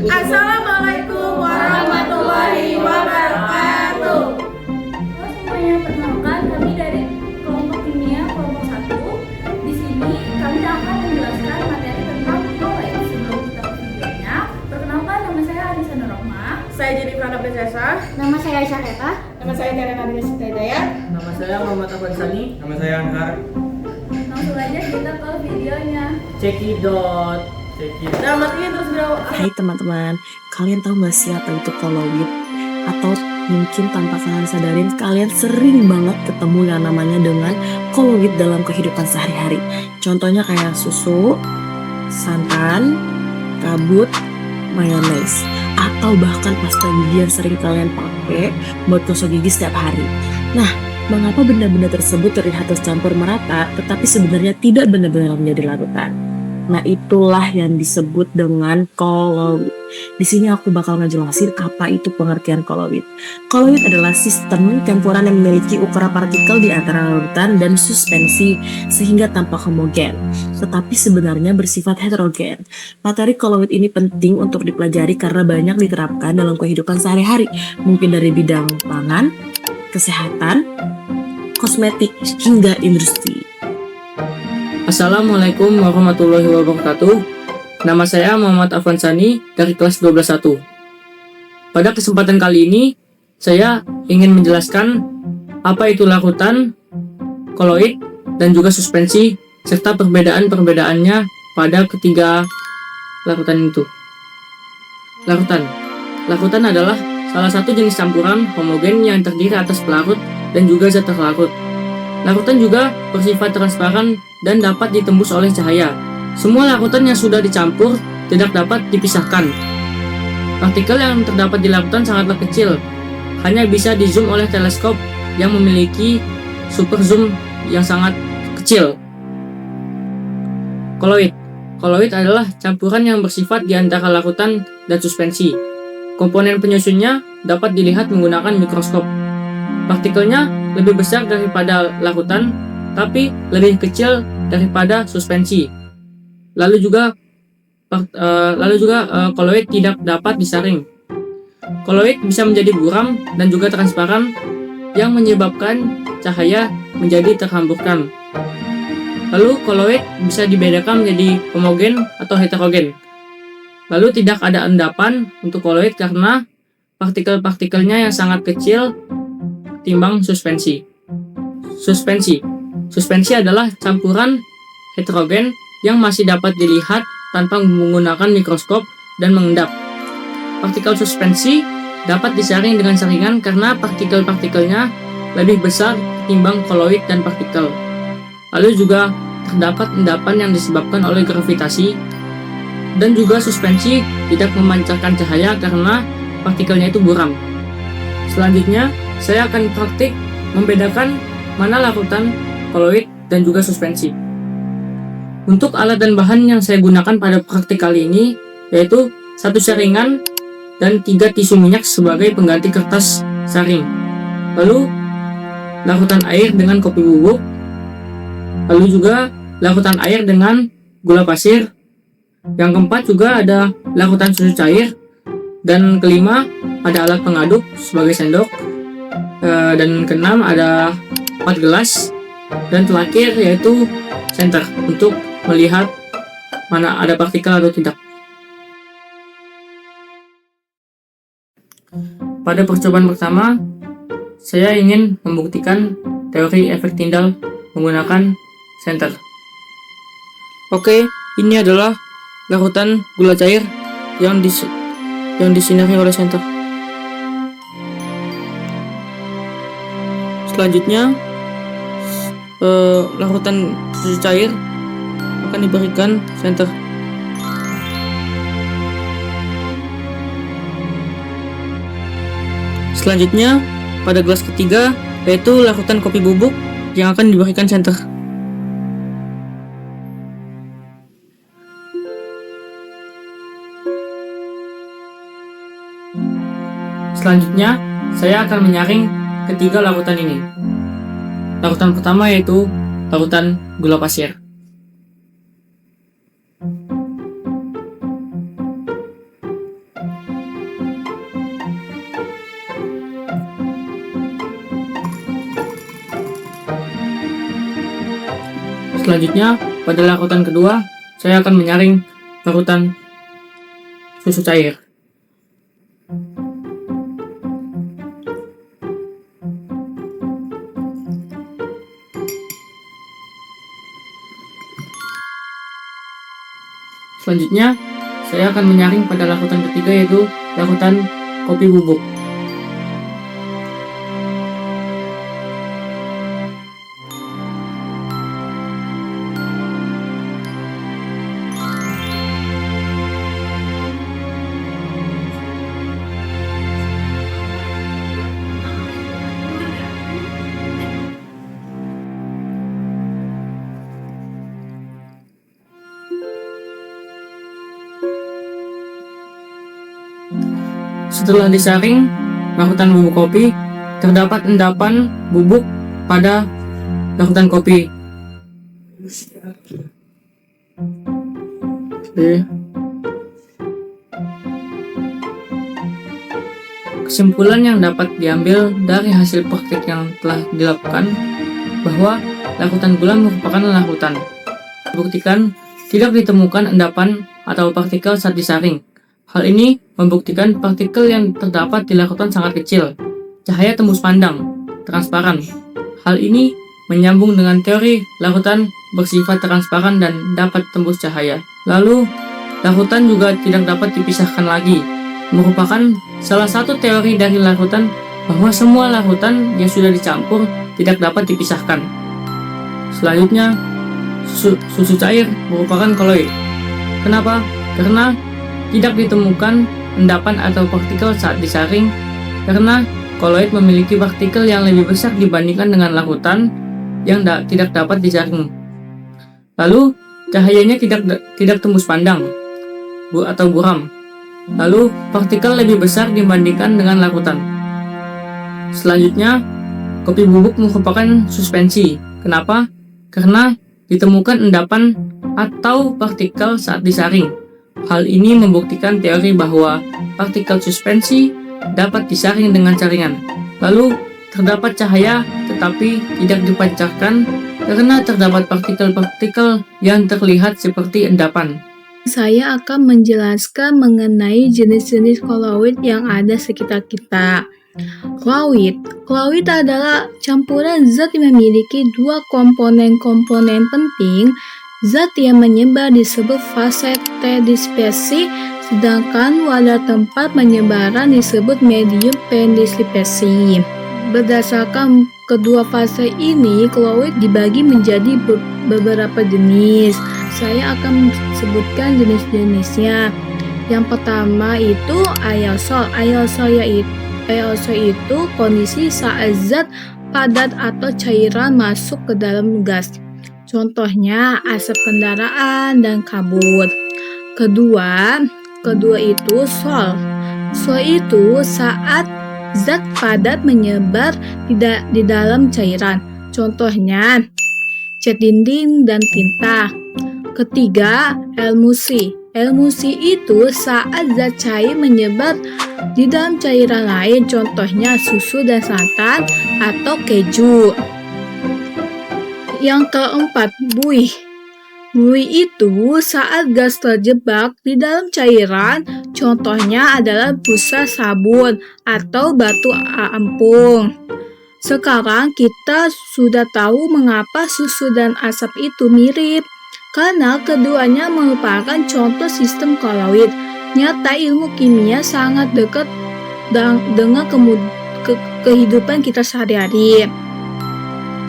Assalamualaikum warahmatullahi wabarakatuh. Halo semuanya, perkenalkan kami dari kelompok kimia kelompok 1. Di sini kami akan menjelaskan materi tentang klorid. Sebelum kita ke videonya, perkenalkan nama saya Anissa Nurrohma. Saya Jennifer Prinsesa. Nama saya Aisyah Reta. Nama saya Karen Adinasita Hidayat. Nama saya Muhammad Afwan Sani. Nama saya Anhar. Langsung aja kita ke videonya. Cekidot. Nah, matinya terus bro. Hai teman-teman, kalian tahu gak sih apa itu kolowid? Atau mungkin tanpa kalian sadarin, kalian sering banget ketemu yang namanya dengan kolowid dalam kehidupan sehari-hari. Contohnya kayak susu, santan, kabut, mayones, atau bahkan pasta gigi yang sering kalian pakai buat gosok gigi setiap hari. Nah, mengapa benda-benda tersebut terlihat tercampur merata, tetapi sebenarnya tidak benar-benar menjadi larutan? Nah, itulah yang disebut dengan kolowid. Di sini aku bakal ngejelasin apa itu pengertian kolowid. Kolowid adalah sistem campuran yang memiliki ukuran partikel di antara larutan dan suspensi sehingga tampak homogen, tetapi sebenarnya bersifat heterogen. Materi kolowid ini penting untuk dipelajari karena banyak diterapkan dalam kehidupan sehari-hari, mungkin dari bidang pangan, kesehatan, kosmetik, hingga industri. Assalamualaikum warahmatullahi wabarakatuh. Nama saya Muhammad Afwan Sani dari kelas 12-1. Pada kesempatan kali ini, saya ingin menjelaskan apa itu larutan, koloid, dan juga suspensi, serta perbedaan-perbedaannya pada ketiga larutan itu. Larutan adalah salah satu jenis campuran homogen yang terdiri atas pelarut dan juga zat terlarut. Larutan juga bersifat transparan dan dapat ditembus oleh cahaya. Semua larutan yang sudah dicampur tidak dapat dipisahkan. Partikel yang terdapat di larutan sangatlah kecil, hanya bisa di zoom oleh teleskop yang memiliki super zoom yang sangat kecil. Koloid adalah campuran yang bersifat di antara larutan dan suspensi. Komponen penyusunnya dapat dilihat menggunakan mikroskop. Partikelnya lebih besar daripada larutan, tapi lebih kecil daripada suspensi. Lalu juga koloid tidak dapat disaring. Koloid bisa menjadi buram dan juga transparan yang menyebabkan cahaya menjadi terhamburkan. Lalu koloid bisa dibedakan menjadi homogen atau heterogen. Lalu tidak ada endapan untuk koloid karena partikel-partikelnya yang sangat kecil timbang suspensi. Suspensi adalah campuran heterogen yang masih dapat dilihat tanpa menggunakan mikroskop dan mengendap. Partikel suspensi dapat disaring dengan saringan karena partikel-partikelnya lebih besar ketimbang koloid dan partikel. Lalu juga terdapat endapan yang disebabkan oleh gravitasi, dan juga suspensi tidak memancarkan cahaya karena partikelnya itu buram. Selanjutnya, saya akan praktik membedakan mana larutan, koloid, dan juga suspensi. Untuk alat dan bahan yang saya gunakan pada praktik kali ini yaitu 1 saringan dan 3 tisu minyak sebagai pengganti kertas saring. Lalu larutan air dengan kopi bubuk. Lalu juga larutan air dengan gula pasir. Yang keempat juga ada larutan susu cair. Dan kelima ada alat pengaduk sebagai sendok. Dan keenam ada 4 gelas. Dan terakhir yaitu senter untuk melihat mana ada partikel atau tidak. Pada percobaan pertama, saya ingin membuktikan teori efek Tyndall menggunakan senter. Oke, ini adalah larutan gula cair yang disinari oleh senter. Selanjutnya, larutan susu cair akan diberikan senter. Selanjutnya, pada gelas ketiga yaitu larutan kopi bubuk yang akan diberikan senter. Selanjutnya, saya akan menyaring ketiga larutan ini. Larutan pertama yaitu larutan gula pasir. Selanjutnya, pada larutan kedua, saya akan menyaring larutan susu cair. Selanjutnya, saya akan menyaring pada larutan ketiga, yaitu larutan kopi bubuk. Setelah disaring larutan bubuk kopi, terdapat endapan bubuk pada larutan kopi. Kesimpulan yang dapat diambil dari hasil praktik yang telah dilakukan bahwa larutan gula merupakan larutan. Dibuktikan tidak ditemukan endapan atau partikel saat disaring. Hal ini membuktikan partikel yang terdapat di larutan sangat kecil. Cahaya tembus pandang, transparan. Hal ini menyambung dengan teori larutan bersifat transparan dan dapat tembus cahaya. Lalu, larutan juga tidak dapat dipisahkan lagi. Merupakan salah satu teori dari larutan bahwa semua larutan yang sudah dicampur tidak dapat dipisahkan. Selanjutnya, susu cair merupakan koloid. Kenapa? Karena tidak ditemukan endapan atau partikel saat disaring, karena koloid memiliki partikel yang lebih besar dibandingkan dengan larutan yang tidak dapat disaring. Lalu, cahayanya tidak tembus pandang atau buram. Lalu, partikel lebih besar dibandingkan dengan larutan. Selanjutnya, kopi bubuk merupakan suspensi. Kenapa? Karena ditemukan endapan atau partikel saat disaring. Hal ini membuktikan teori bahwa partikel suspensi dapat disaring dengan saringan. Lalu, terdapat cahaya tetapi tidak dipancarkan karena terdapat partikel-partikel yang terlihat seperti endapan. Saya akan menjelaskan mengenai jenis-jenis koloid yang ada sekitar kita. Koloid adalah campuran zat yang memiliki dua komponen-komponen penting. Zat yang menyebar disebut fase T-dispersi, sedangkan wadah tempat penyebaran disebut medium P-dispersi. Berdasarkan kedua fase ini, koloid dibagi menjadi beberapa jenis. Saya akan sebutkan jenis-jenisnya. Yang pertama itu aerosol. Aerosol itu kondisi saat zat padat atau cairan masuk ke dalam gas. Contohnya asap kendaraan dan kabut. Kedua itu sol. Sol itu saat zat padat menyebar di dalam cairan. Contohnya cat dinding dan tinta. Ketiga, emulsi. Emulsi itu saat zat cair menyebar di dalam cairan lain. Contohnya susu dan santan atau keju. Yang keempat, buih. Buih itu saat gas terjebak di dalam cairan, contohnya adalah busa sabun atau batu ampung. Sekarang kita sudah tahu mengapa susu dan asap itu mirip, karena keduanya merupakan contoh sistem koloid. Nyata ilmu kimia sangat dekat dengan kehidupan kita sehari-hari.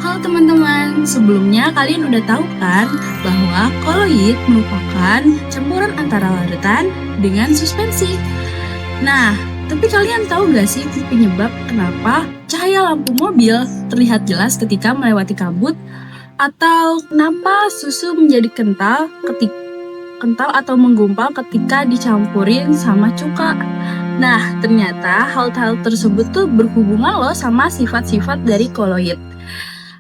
Halo teman-teman, sebelumnya kalian udah tahu kan bahwa koloid merupakan campuran antara larutan dengan suspensi. Nah, tapi kalian tahu gak sih penyebab kenapa cahaya lampu mobil terlihat jelas ketika melewati kabut? Atau kenapa susu menjadi kental atau menggumpal ketika dicampurin sama cuka? Nah, ternyata hal-hal tersebut tuh berhubungan loh sama sifat-sifat dari koloid.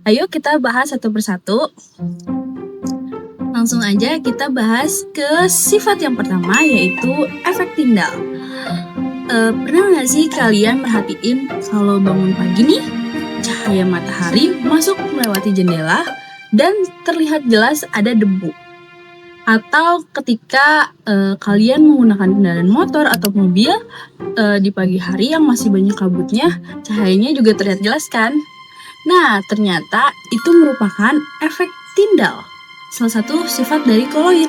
Ayo kita bahas satu persatu. Langsung aja kita bahas ke sifat yang pertama, yaitu efek Tyndall. Pernah nggak sih kalian merhatiin kalau bangun pagi nih, cahaya matahari masuk melewati jendela dan terlihat jelas ada debu. Atau ketika kalian menggunakan kendaraan motor atau mobil di pagi hari yang masih banyak kabutnya, cahayanya juga terlihat jelas kan? Nah, ternyata itu merupakan efek tindal, salah satu sifat dari koloid.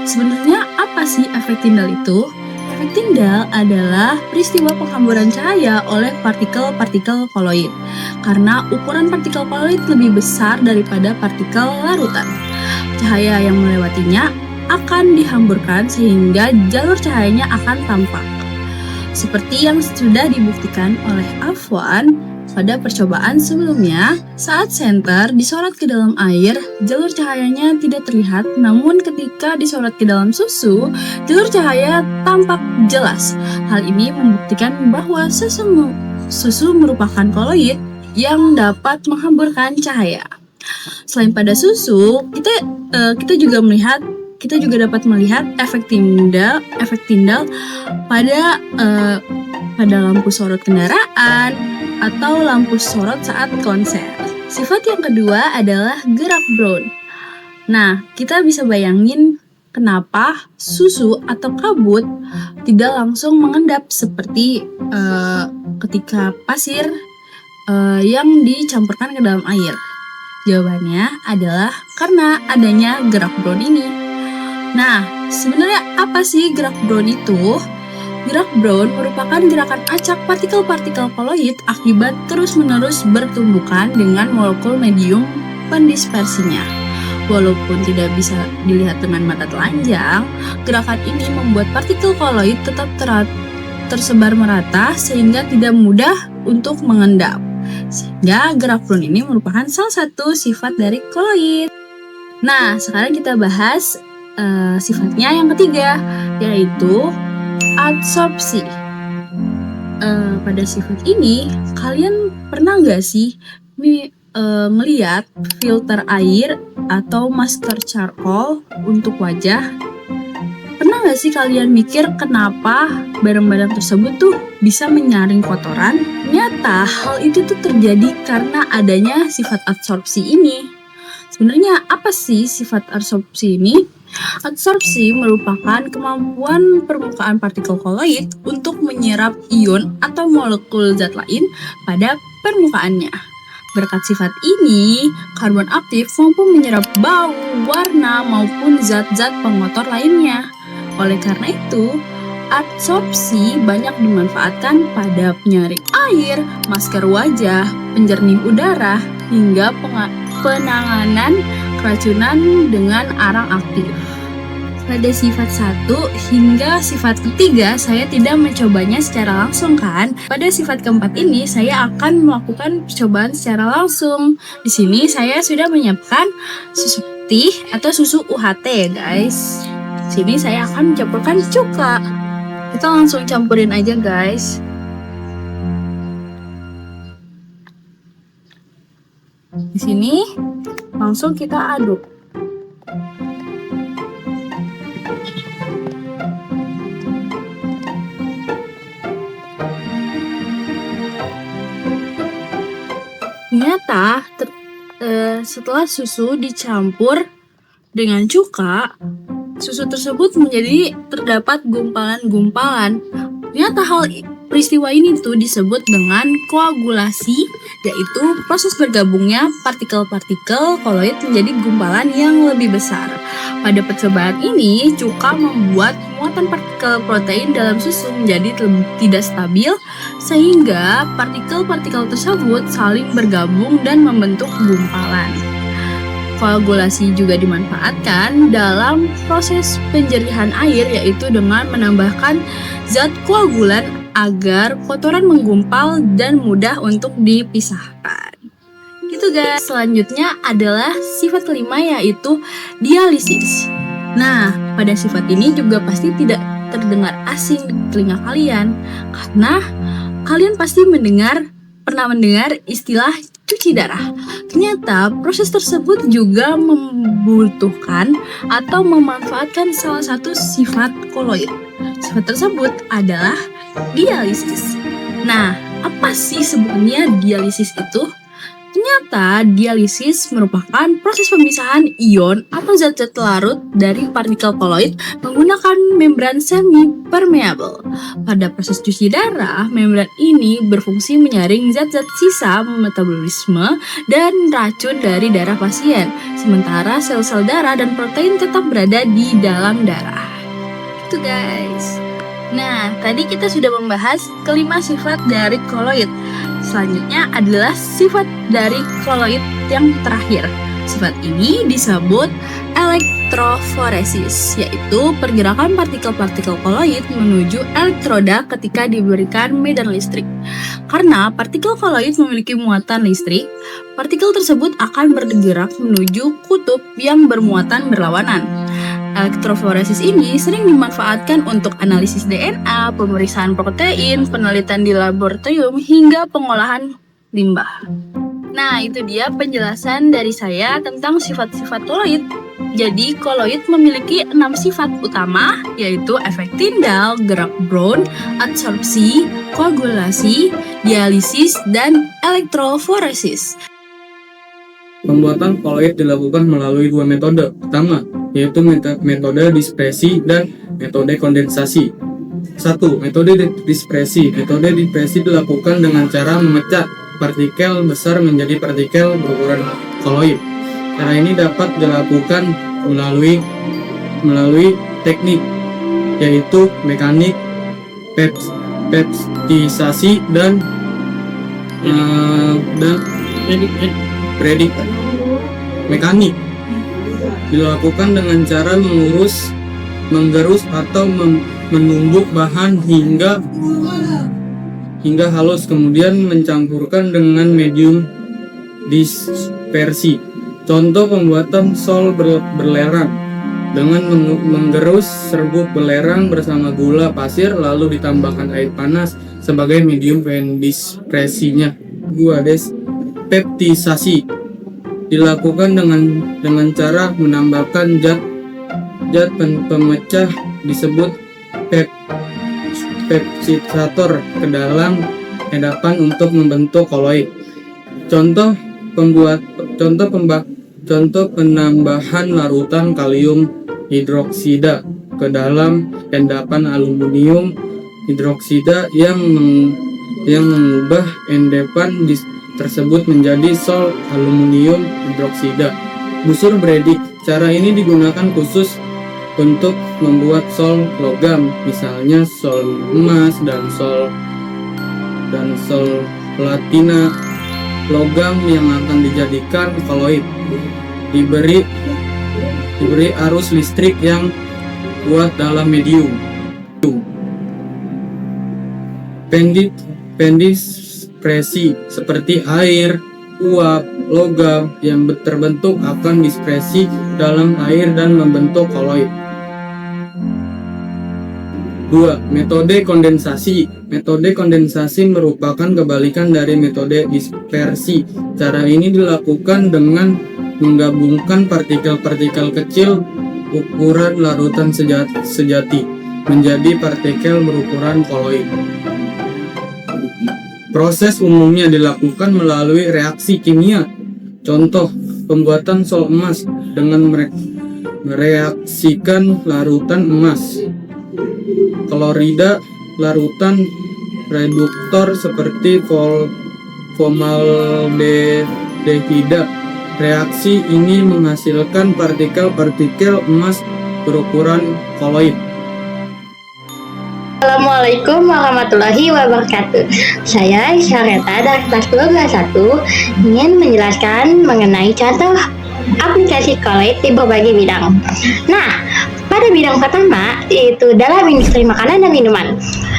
Sebenarnya apa sih efek tindal itu? Efek tindal adalah peristiwa penghamburan cahaya oleh partikel-partikel koloid. Karena ukuran partikel koloid lebih besar daripada partikel larutan, cahaya yang melewatinya akan dihamburkan sehingga jalur cahayanya akan tampak. Seperti yang sudah dibuktikan oleh Afwan pada percobaan sebelumnya, saat senter disorot ke dalam air, jalur cahayanya tidak terlihat, namun ketika disorot ke dalam susu, jalur cahaya tampak jelas. Hal ini membuktikan bahwa susu merupakan koloid yang dapat menghamburkan cahaya. Selain pada susu, kita juga dapat melihat efek tindal pada lampu sorot kendaraan atau lampu sorot saat konser. Sifat yang kedua adalah gerak Brown. Nah, kita bisa bayangin kenapa susu atau kabut tidak langsung mengendap seperti ketika pasir yang dicampurkan ke dalam air. Jawabannya adalah karena adanya gerak Brown ini. Nah, sebenarnya apa sih gerak Brown itu? Gerak Brown merupakan gerakan acak partikel-partikel koloid akibat terus-menerus bertumbukan dengan molekul medium pendispersinya. Walaupun tidak bisa dilihat dengan mata telanjang, gerakan ini membuat partikel koloid tetap tersebar merata sehingga tidak mudah untuk mengendap. Sehingga gerak Brown ini merupakan salah satu sifat dari koloid. Nah, sekarang kita bahas sifatnya yang ketiga, yaitu adsorpsi. Pada sifat ini, kalian pernah nggak sih melihat filter air atau masker charcoal untuk wajah? Pernah nggak sih kalian mikir kenapa barang-barang tersebut tuh bisa menyaring kotoran? Ternyata hal itu tuh terjadi karena adanya sifat adsorpsi ini. Sebenarnya apa sih sifat adsorpsi ini? Adsorpsi merupakan kemampuan permukaan partikel koloid untuk menyerap ion atau molekul zat lain pada permukaannya. Berkat sifat ini, karbon aktif mampu menyerap bau, warna, maupun zat-zat pengotor lainnya. Oleh karena itu, adsorpsi banyak dimanfaatkan pada penyaring air, masker wajah, penjernih udara, hingga penanganan keracunan dengan arang aktif. Pada sifat 1 hingga sifat ketiga saya tidak mencobanya secara langsung kan. Pada sifat keempat ini saya akan melakukan percobaan secara langsung. Di sini saya sudah menyiapkan susu putih atau susu UHT ya guys. Di sini saya akan mencampurkan cuka. Kita langsung campurin aja guys. Di sini langsung kita aduk. Ternyata setelah susu dicampur dengan cuka, susu tersebut menjadi terdapat gumpalan-gumpalan. Ternyata peristiwa ini tuh disebut dengan koagulasi, yaitu proses bergabungnya partikel-partikel koloid menjadi gumpalan yang lebih besar. Pada percobaan ini, cuka membuat muatan partikel protein dalam susu menjadi tidak stabil, sehingga partikel-partikel tersebut saling bergabung dan membentuk gumpalan. Koagulasi juga dimanfaatkan dalam proses penjerihan air, yaitu dengan menambahkan zat koagulan agar kotoran menggumpal dan mudah untuk dipisahkan. Gitu guys. Selanjutnya adalah sifat kelima, yaitu dialisis. Nah, pada sifat ini juga pasti tidak terdengar asing di telinga kalian, karena kalian pasti pernah mendengar istilah cuci darah. Ternyata proses tersebut juga membutuhkan atau memanfaatkan salah satu sifat koloid. Sifat tersebut adalah dialisis. Nah, apa sih sebenarnya dialisis itu? Ternyata dialisis merupakan proses pemisahan ion atau zat-zat larut dari partikel koloid menggunakan membran semi-permeable. Pada proses cuci darah, membran ini berfungsi menyaring zat-zat sisa metabolisme dan racun dari darah pasien, sementara sel-sel darah dan protein tetap berada di dalam darah. Itu guys. Nah, tadi kita sudah membahas kelima sifat dari koloid. Selanjutnya adalah sifat dari koloid yang terakhir. Sifat ini disebut elektroforesis, yaitu pergerakan partikel-partikel koloid menuju elektroda ketika diberikan medan listrik. Karena partikel koloid memiliki muatan listrik, partikel tersebut akan bergerak menuju kutub yang bermuatan berlawanan. Elektroforesis ini sering dimanfaatkan untuk analisis DNA, pemeriksaan protein, penelitian di laboratorium, hingga pengolahan limbah. Nah, itu dia penjelasan dari saya tentang sifat-sifat koloid. Jadi, koloid memiliki 6 sifat utama, yaitu efek Tyndall, gerak Brown, adsorpsi, koagulasi, dialisis, dan elektroforesis. Pembuatan koloid dilakukan melalui dua metode. Pertama, yaitu metode dispresi dan metode kondensasi. 1. Metode dispresi. Metode dispresi dilakukan dengan cara memecah partikel besar menjadi partikel berukuran koloid. Cara ini dapat dilakukan melalui teknik yaitu mekanik peptidisasi dan predik mekanik. Dilakukan dengan cara menggerus atau menumbuk bahan hingga halus, kemudian mencampurkan dengan medium dispersi. Contoh pembuatan sol belerang dengan menggerus serbuk belerang bersama gula pasir lalu ditambahkan air panas sebagai medium dispersinya. 2. Peptidisasi dilakukan dengan cara menambahkan zat pemecah disebut peptidator ke dalam endapan untuk membentuk koloid. Contoh penambahan larutan kalium hidroksida ke dalam endapan aluminium hidroksida yang mengubah endapan tersebut menjadi sol aluminium hidroksida. Busur Bredig. Cara ini digunakan khusus untuk membuat sol logam, misalnya sol emas dan sol platina. Logam yang akan dijadikan koloid diberi arus listrik yang kuat dalam medium. Dispresi seperti air, uap, logam yang terbentuk akan dispresi dalam air dan membentuk koloid. 2. Metode kondensasi. Metode kondensasi merupakan kebalikan dari metode dispersi. Cara ini dilakukan dengan menggabungkan partikel-partikel kecil ukuran larutan sejati menjadi partikel berukuran koloid. Proses umumnya dilakukan melalui reaksi kimia. Contoh, pembuatan sol emas dengan mereaksikan larutan emas. Klorida larutan reduktor seperti formaldehida. Reaksi ini menghasilkan partikel-partikel emas berukuran koloid. Assalamualaikum warahmatullahi wabarakatuh. Saya Syareta dari kelas 12 ingin menjelaskan mengenai contoh aplikasi koloid di berbagai bidang. Nah, pada bidang pertama yaitu dalam industri makanan dan minuman.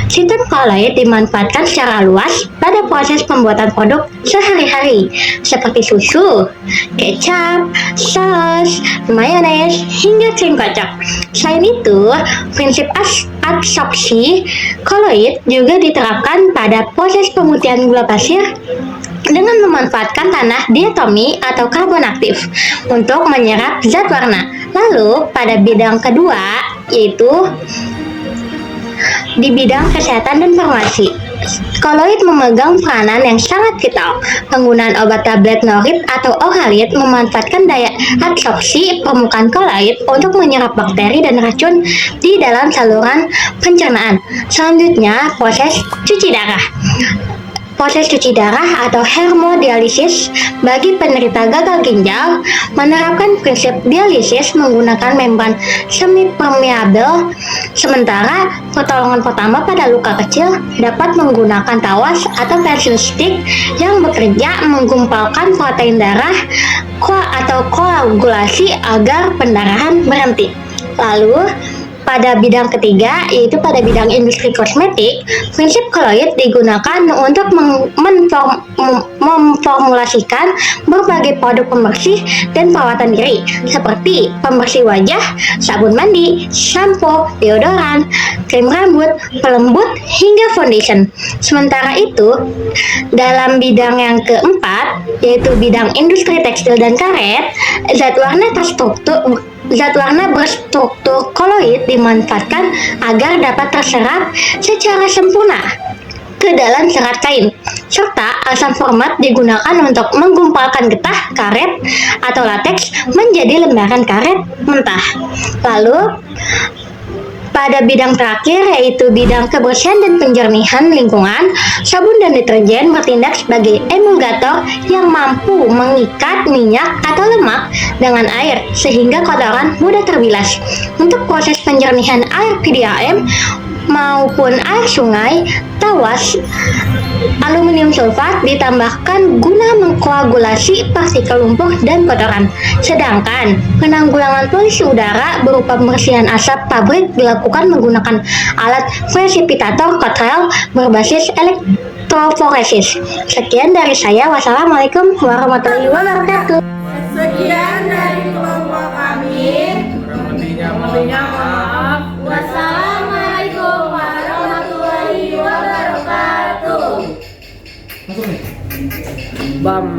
Sistem koloid dimanfaatkan secara luas pada proses pembuatan produk sehari-hari seperti susu, kecap, saus, mayones, hingga krim kocok. Selain itu, prinsip adsorpsi koloid juga diterapkan pada proses pemutihan gula pasir dengan memanfaatkan tanah diatomi atau karbon aktif untuk menyerap zat warna. Lalu, pada bidang kedua yaitu di bidang kesehatan dan farmasi. Koloid memegang peranan yang sangat vital. Penggunaan obat tablet norit atau oralid memanfaatkan daya absorpsi permukaan koloid untuk menyerap bakteri dan racun di dalam saluran pencernaan. Selanjutnya, proses cuci darah. Proses cuci darah atau hemodialisis bagi penderita gagal ginjal menerapkan prinsip dialisis menggunakan membran semi-permeabel, sementara pertolongan pertama pada luka kecil dapat menggunakan tawas atau pensil stick yang bekerja menggumpalkan protein darah atau koagulasi agar pendarahan berhenti. Lalu, pada bidang ketiga, yaitu pada bidang industri kosmetik, prinsip koloid digunakan untuk memformulasikan berbagai produk pembersih dan perawatan diri, seperti pembersih wajah, sabun mandi, shampoo, deodoran, krim rambut, pelembut, hingga foundation. Sementara itu, dalam bidang yang keempat, yaitu bidang industri tekstil dan karet, zat warna berstruktur koloid dimanfaatkan agar dapat terserap secara sempurna ke dalam serat kain, serta asam format digunakan untuk menggumpalkan getah karet atau lateks menjadi lembaran karet mentah. Lalu, pada bidang terakhir, yaitu bidang kebersihan dan penjernihan lingkungan, sabun dan deterjen bertindak sebagai emulgator yang mampu mengikat minyak atau lemak dengan air sehingga kotoran mudah terbilas. Untuk proses penjernihan air PDAM maupun air sungai, tawas aluminium sulfat ditambahkan guna mengkoagulasi partikel lumpur dan kotoran. Sedangkan penanggulangan polusi udara berupa pembersihan asap pabrik dilakukan menggunakan alat presipitator kotrel berbasis elektroforesis. Sekian dari saya. Wassalamualaikum warahmatullahi wabarakatuh. Sekian dari kelompok kami. Lebihnya maaf. Wassalamualaikum warahmatullahi wabarakatuh. Bam.